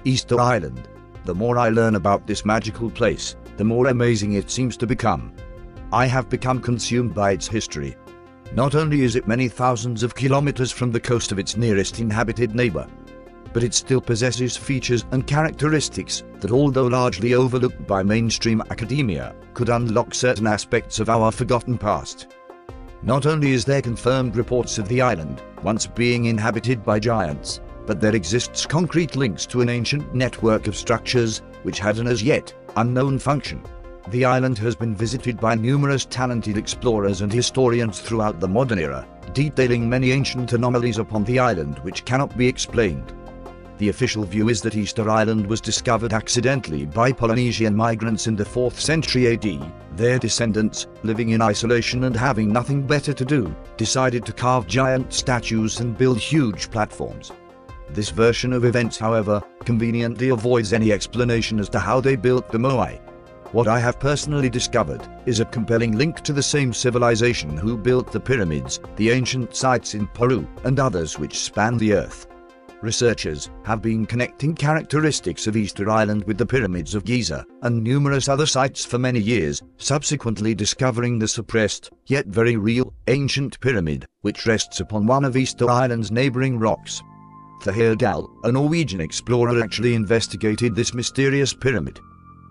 Easter Island. The more I learn about this magical place, the more amazing it seems to become. I have become consumed by its history. Not only is it many thousands of kilometers from the coast of its nearest inhabited neighbor, but it still possesses features and characteristics that, although largely overlooked by mainstream academia, could unlock certain aspects of our forgotten past. Not only is there confirmed reports of the island once being inhabited by giants, but there exists concrete links to an ancient network of structures which had an as yet unknown function. The island has been visited by numerous talented explorers and historians throughout the modern era, detailing many ancient anomalies upon the island which cannot be explained. The official view is that Easter Island was discovered accidentally by Polynesian migrants in the 4th century AD. Their descendants, living in isolation and having nothing better to do, decided to carve giant statues and build huge platforms. This version of events, however, conveniently avoids any explanation as to how they built the moai. What I have personally discovered is a compelling link to the same civilization who built the pyramids, the ancient sites in Peru, and others which span the earth. Researchers have been connecting characteristics of Easter Island with the pyramids of Giza and numerous other sites for many years, subsequently discovering the suppressed, yet very real, ancient pyramid, which rests upon one of Easter Island's neighboring rocks. Theherdal, a Norwegian explorer, actually investigated this mysterious pyramid.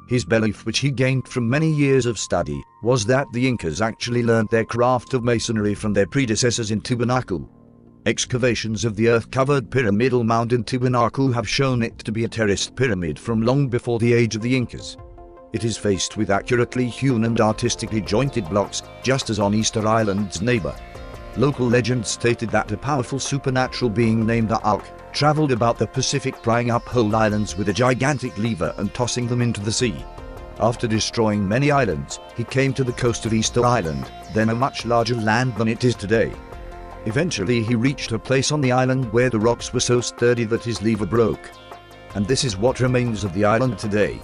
His belief, which he gained from many years of study, was that the Incas actually learned their craft of masonry from their predecessors in Tiwanaku. Excavations of the earth-covered pyramidal mound in Tiwanaku have shown it to be a terraced pyramid from long before the age of the Incas. It is faced with accurately hewn and artistically jointed blocks, just as on Easter Island's neighbor. Local legend stated that a powerful supernatural being named Auk traveled about the Pacific, prying up whole islands with a gigantic lever and tossing them into the sea. After destroying many islands, he came to the coast of Easter Island, then a much larger land than it is today. Eventually he reached a place on the island where the rocks were so sturdy that his lever broke. And this is what remains of the island today.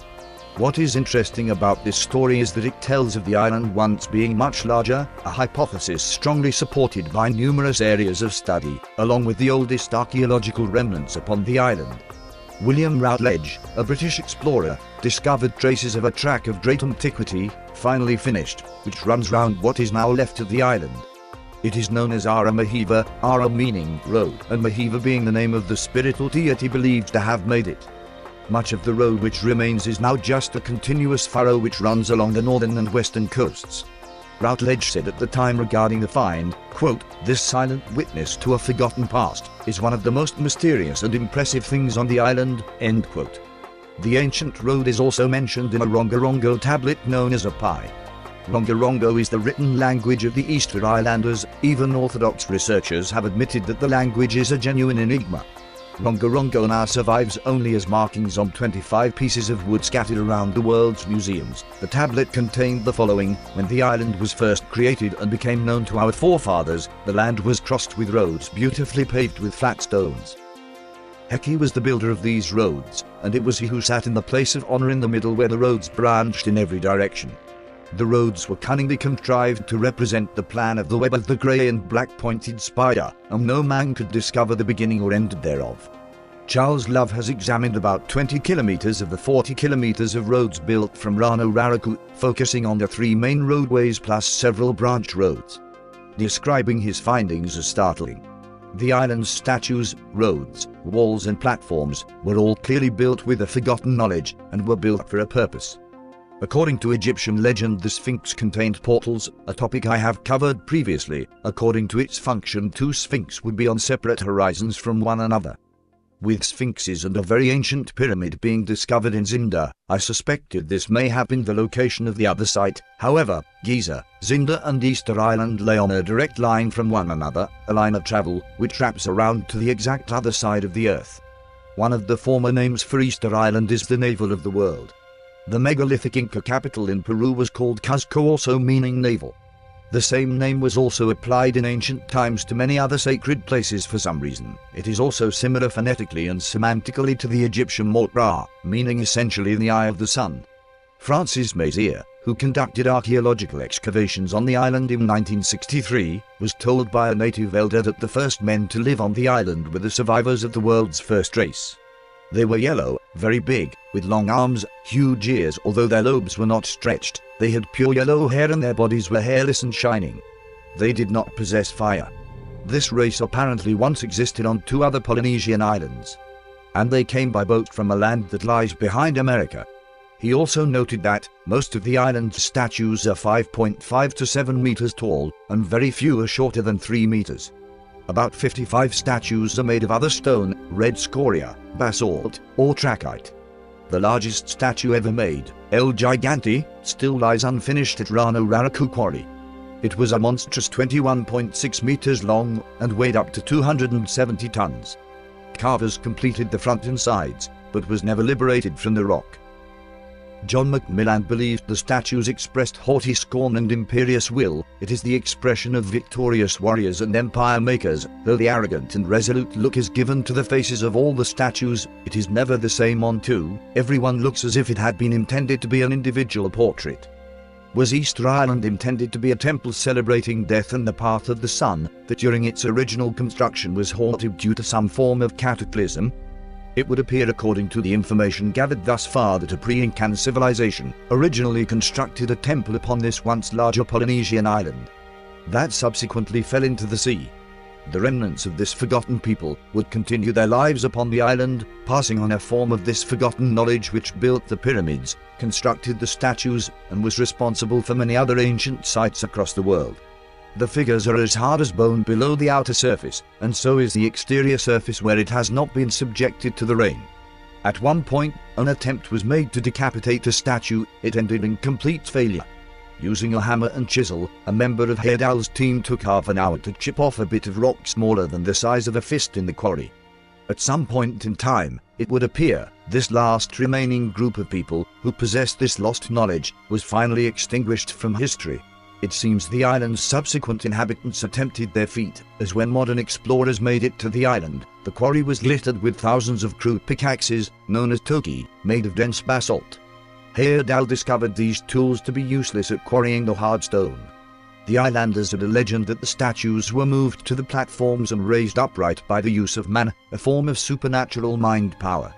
What is interesting about this story is that it tells of the island once being much larger, a hypothesis strongly supported by numerous areas of study, along with the oldest archaeological remnants upon the island. William Routledge, a British explorer, discovered traces of a track of great antiquity, finally finished, which runs round what is now left of the island. It is known as Ara Mahiva, Ara meaning road, and Mahiva being the name of the spiritual deity believed to have made it. Much of the road which remains is now just a continuous furrow which runs along the northern and western coasts. Routledge said at the time regarding the find, quote, "This silent witness to a forgotten past is one of the most mysterious and impressive things on the island," end quote. The ancient road is also mentioned in a Rongorongo tablet known as a pai. Rongorongo is the written language of the Easter Islanders. Even Orthodox researchers have admitted that the language is a genuine enigma. Rongorongo now survives only as markings on 25 pieces of wood scattered around the world's museums. The tablet contained the following: "When the island was first created and became known to our forefathers, the land was crossed with roads beautifully paved with flat stones. Heki was the builder of these roads, and it was he who sat in the place of honor in the middle where the roads branched in every direction. The roads were cunningly contrived to represent the plan of the web of the grey and black-pointed spider, and no man could discover the beginning or end thereof." Charles Love has examined about 20 kilometers of the 40 kilometers of roads built from Rano Raraku, focusing on the 3 main roadways plus several branch roads, describing his findings as startling. The island's statues, roads, walls and platforms were all clearly built with a forgotten knowledge, and were built for a purpose. According to Egyptian legend, the Sphinx contained portals, a topic I have covered previously. According to its function, 2 sphinx would be on separate horizons from one another. With sphinxes and a very ancient pyramid being discovered in Zinda, I suspected this may have been the location of the other site. However, Giza, Zinda and Easter Island lay on a direct line from one another, a line of travel which wraps around to the exact other side of the earth. One of the former names for Easter Island is the navel of the world. The megalithic Inca capital in Peru was called Cuzco, also meaning navel. The same name was also applied in ancient times to many other sacred places for some reason. It is also similar phonetically and semantically to the Egyptian Mot Ra, meaning essentially the eye of the sun. Francis Mazier, who conducted archaeological excavations on the island in 1963, was told by a native elder that the first men to live on the island were the survivors of the world's first race. They were yellow, very big, with long arms, huge ears. Although their lobes were not stretched, they had pure yellow hair and their bodies were hairless and shining. They did not possess fire. This race apparently once existed on 2 other Polynesian islands, and they came by boat from a land that lies behind America. He also noted that most of the island's statues are 5.5 to 7 meters tall, and very few are shorter than 3 meters. About 55 statues are made of other stone, red scoria, basalt, or trachyte. The largest statue ever made, El Gigante, still lies unfinished at Rano Raraku Quarry. It was a monstrous 21.6 meters long and weighed up to 270 tons. Carvers completed the front and sides, but was never liberated from the rock. John Macmillan believed the statues expressed haughty scorn and imperious will. It is the expression of victorious warriors and empire makers. Though the arrogant and resolute look is given to the faces of all the statues, it is never the same on 2. Everyone looks as if it had been intended to be an individual portrait. Was Easter Island intended to be a temple celebrating death and the path of the sun, that during its original construction was halted due to some form of cataclysm? It would appear, according to the information gathered thus far, that a pre-Incan civilization originally constructed a temple upon this once larger Polynesian island, that subsequently fell into the sea. The remnants of this forgotten people would continue their lives upon the island, passing on a form of this forgotten knowledge which built the pyramids, constructed the statues, and was responsible for many other ancient sites across the world. The figures are as hard as bone below the outer surface, and so is the exterior surface where it has not been subjected to the rain. At one point, an attempt was made to decapitate a statue. It ended in complete failure. Using a hammer and chisel, a member of Heyerdahl's team took half an hour to chip off a bit of rock smaller than the size of a fist in the quarry. At some point in time, it would appear, this last remaining group of people who possessed this lost knowledge was finally extinguished from history. It seems the island's subsequent inhabitants attempted their feat, as when modern explorers made it to the island, the quarry was littered with thousands of crude pickaxes, known as toki, made of dense basalt. Heyerdahl discovered these tools to be useless at quarrying the hard stone. The islanders had a legend that the statues were moved to the platforms and raised upright by the use of mana, a form of supernatural mind power.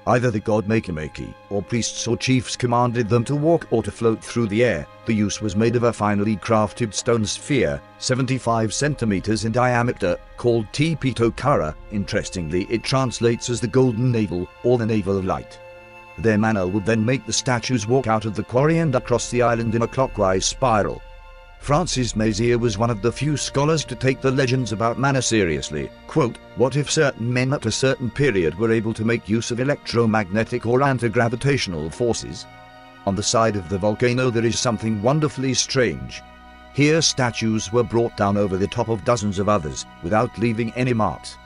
Either the god Makemake, or priests or chiefs commanded them to walk or to float through the air. The use was made of a finely crafted stone sphere, 75 centimeters in diameter, called Tepi Tokara. Interestingly, it translates as the golden navel, or the navel of light. Their mana would then make the statues walk out of the quarry and across the island in a clockwise spiral. Francis Mazier was one of the few scholars to take the legends about mana seriously. Quote, "What if certain men at a certain period were able to make use of electromagnetic or anti-gravitational forces? On the side of the volcano there is something wonderfully strange. Here statues were brought down over the top of dozens of others, without leaving any marks.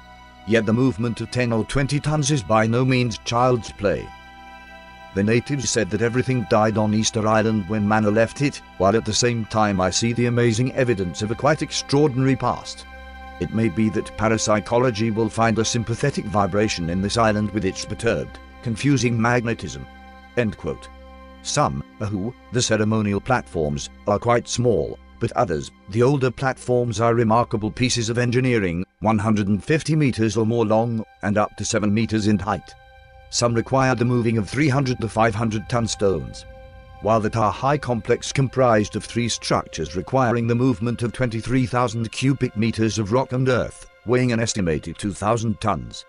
Yet the movement of 10 or 20 tons is by no means child's play. The natives said that everything died on Easter Island when mana left it, while at the same time I see the amazing evidence of a quite extraordinary past. It may be that parapsychology will find a sympathetic vibration in this island with its perturbed, confusing magnetism." End quote. Some, the ceremonial platforms, are quite small, but others, the older platforms, are remarkable pieces of engineering, 150 meters or more long, and up to 7 meters in height. Some require the moving of 300 to 500-ton stones, while the Tahai complex comprised of 3 structures requiring the movement of 23,000 cubic meters of rock and earth, weighing an estimated 2,000 tons.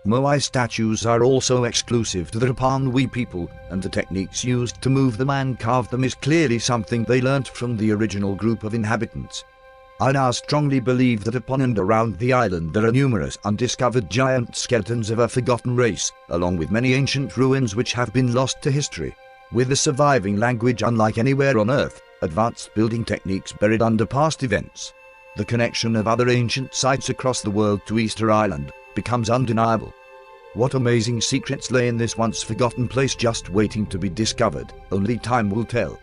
Moai statues are also exclusive to the Rapa Nui people, and the techniques used to move them and carve them is clearly something they learnt from the original group of inhabitants. I now strongly believe that upon and around the island there are numerous undiscovered giant skeletons of a forgotten race, along with many ancient ruins which have been lost to history. With a surviving language unlike anywhere on Earth, advanced building techniques buried under past events, the connection of other ancient sites across the world to Easter Island becomes undeniable. What amazing secrets lay in this once forgotten place just waiting to be discovered, only time will tell.